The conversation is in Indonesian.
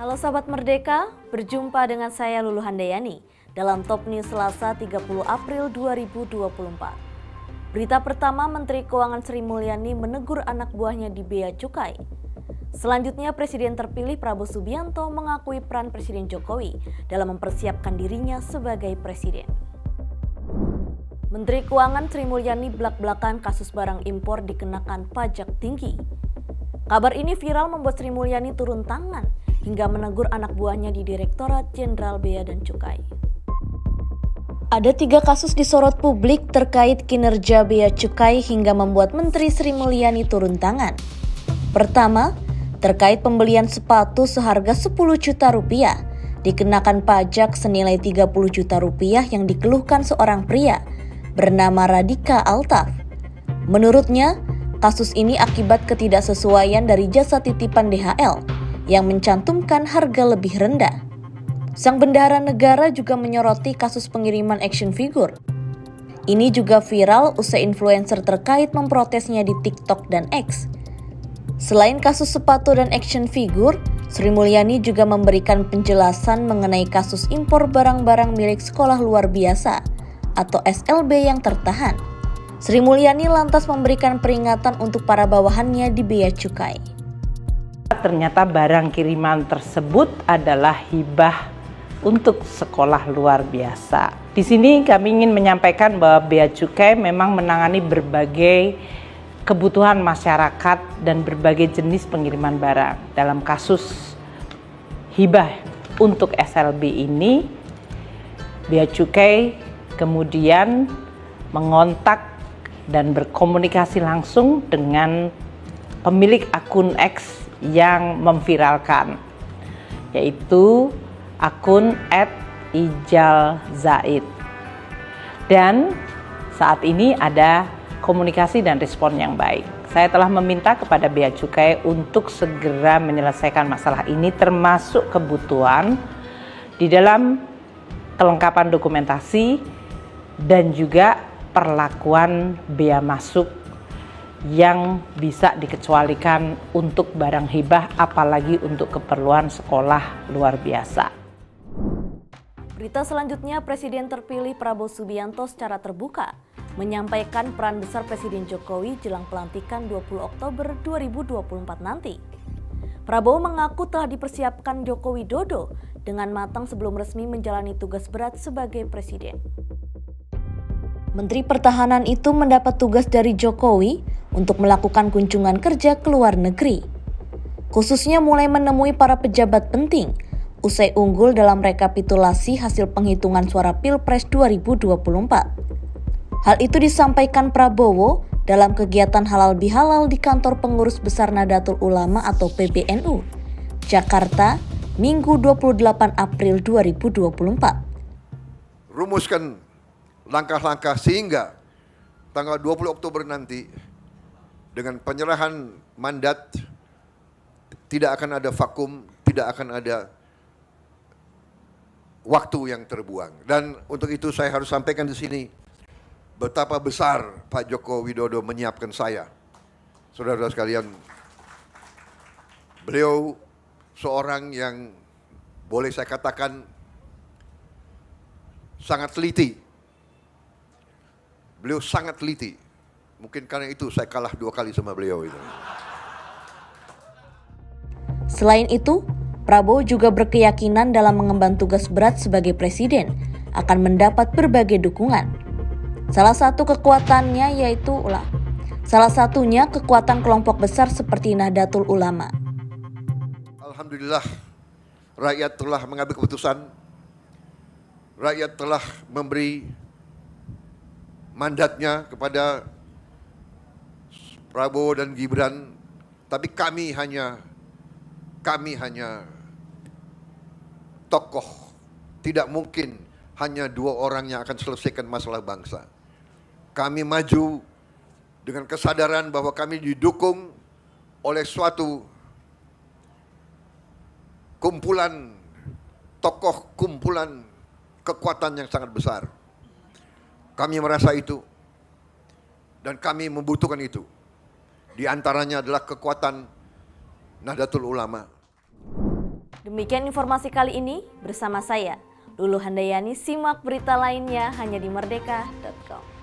Halo sahabat Merdeka, berjumpa dengan saya Lulu Handayani dalam Top News Selasa 30 April 2024. Berita pertama, Menteri Keuangan Sri Mulyani menegur anak buahnya di Bea Cukai. Selanjutnya, Presiden terpilih Prabowo Subianto mengakui peran Presiden Jokowi dalam mempersiapkan dirinya sebagai presiden. Menteri Keuangan Sri Mulyani belak-belakan kasus barang impor dikenakan pajak tinggi. Kabar ini viral membuat Sri Mulyani turun tangan hingga menegur anak buahnya di Direktorat Jenderal Bea dan Cukai. Ada 3 kasus disorot publik terkait kinerja Bea Cukai hingga membuat Menteri Sri Mulyani turun tangan. Pertama, terkait pembelian sepatu seharga 10 juta rupiah, dikenakan pajak senilai 30 juta rupiah yang dikeluhkan seorang pria bernama Radika Altaf. Menurutnya, kasus ini akibat ketidaksesuaian dari jasa titipan DHL yang mencantumkan harga lebih rendah. Sang bendahara negara juga menyoroti kasus pengiriman action figure. Ini juga viral usai influencer terkait memprotesnya di TikTok dan X. Selain kasus sepatu dan action figure, Sri Mulyani juga memberikan penjelasan mengenai kasus impor barang-barang milik sekolah luar biasa atau SLB yang tertahan. Sri Mulyani lantas memberikan peringatan untuk para bawahannya di Bea Cukai. Ternyata barang kiriman tersebut adalah hibah untuk sekolah luar biasa. Di sini kami ingin menyampaikan bahwa Bea Cukai memang menangani berbagai kebutuhan masyarakat dan berbagai jenis pengiriman barang. Dalam kasus hibah untuk SLB ini, Bea Cukai kemudian mengontak dan berkomunikasi langsung dengan pemilik akun X yang memviralkan, yaitu akun @ijalzaid. Dan saat ini ada komunikasi dan respon yang baik. Saya telah meminta kepada Bea Cukai untuk segera menyelesaikan masalah ini, termasuk kebutuhan di dalam kelengkapan dokumentasi dan juga perlakuan bea masuk yang bisa dikecualikan untuk barang hibah, apalagi untuk keperluan sekolah luar biasa. Berita selanjutnya, Presiden terpilih Prabowo Subianto secara terbuka menyampaikan peran besar Presiden Jokowi jelang pelantikan 20 Oktober 2024 nanti. Prabowo mengaku telah dipersiapkan Joko Widodo dengan matang sebelum resmi menjalani tugas berat sebagai presiden. Menteri Pertahanan itu mendapat tugas dari Jokowi untuk melakukan kunjungan kerja ke luar negeri, khususnya mulai menemui para pejabat penting usai unggul dalam rekapitulasi hasil penghitungan suara Pilpres 2024. Hal itu disampaikan Prabowo dalam kegiatan halal bihalal di kantor pengurus besar Nahdlatul Ulama atau PBNU, Jakarta, Minggu 28 April 2024. Rumuskan langkah-langkah sehingga tanggal 20 Oktober nanti dengan penyerahan mandat tidak akan ada vakum, tidak akan ada waktu yang terbuang. Dan untuk itu saya harus sampaikan di sini betapa besar Pak Joko Widodo menyiapkan saya. Saudara-saudara sekalian, beliau seorang yang boleh saya katakan sangat teliti. Beliau sangat teliti. Mungkin karena itu saya kalah 2 kali sama beliau itu. Selain itu, Prabowo juga berkeyakinan dalam mengemban tugas berat sebagai presiden akan mendapat berbagai dukungan. Salah satunya kekuatan kelompok besar seperti Nahdlatul Ulama. Alhamdulillah, rakyat telah mengambil keputusan. Rakyat telah memberi mandatnya kepada Prabowo dan Gibran, tapi kami hanya tokoh. Tidak mungkin hanya 2 orang yang akan selesaikan masalah bangsa. Kami maju dengan kesadaran bahwa kami didukung oleh suatu kumpulan tokoh, kumpulan kekuatan yang sangat besar. Kami merasa itu dan kami membutuhkan itu. Di antaranya adalah kekuatan Nahdlatul Ulama. Demikian informasi kali ini bersama saya, Lulu Handayani. Simak berita lainnya hanya di merdeka.com.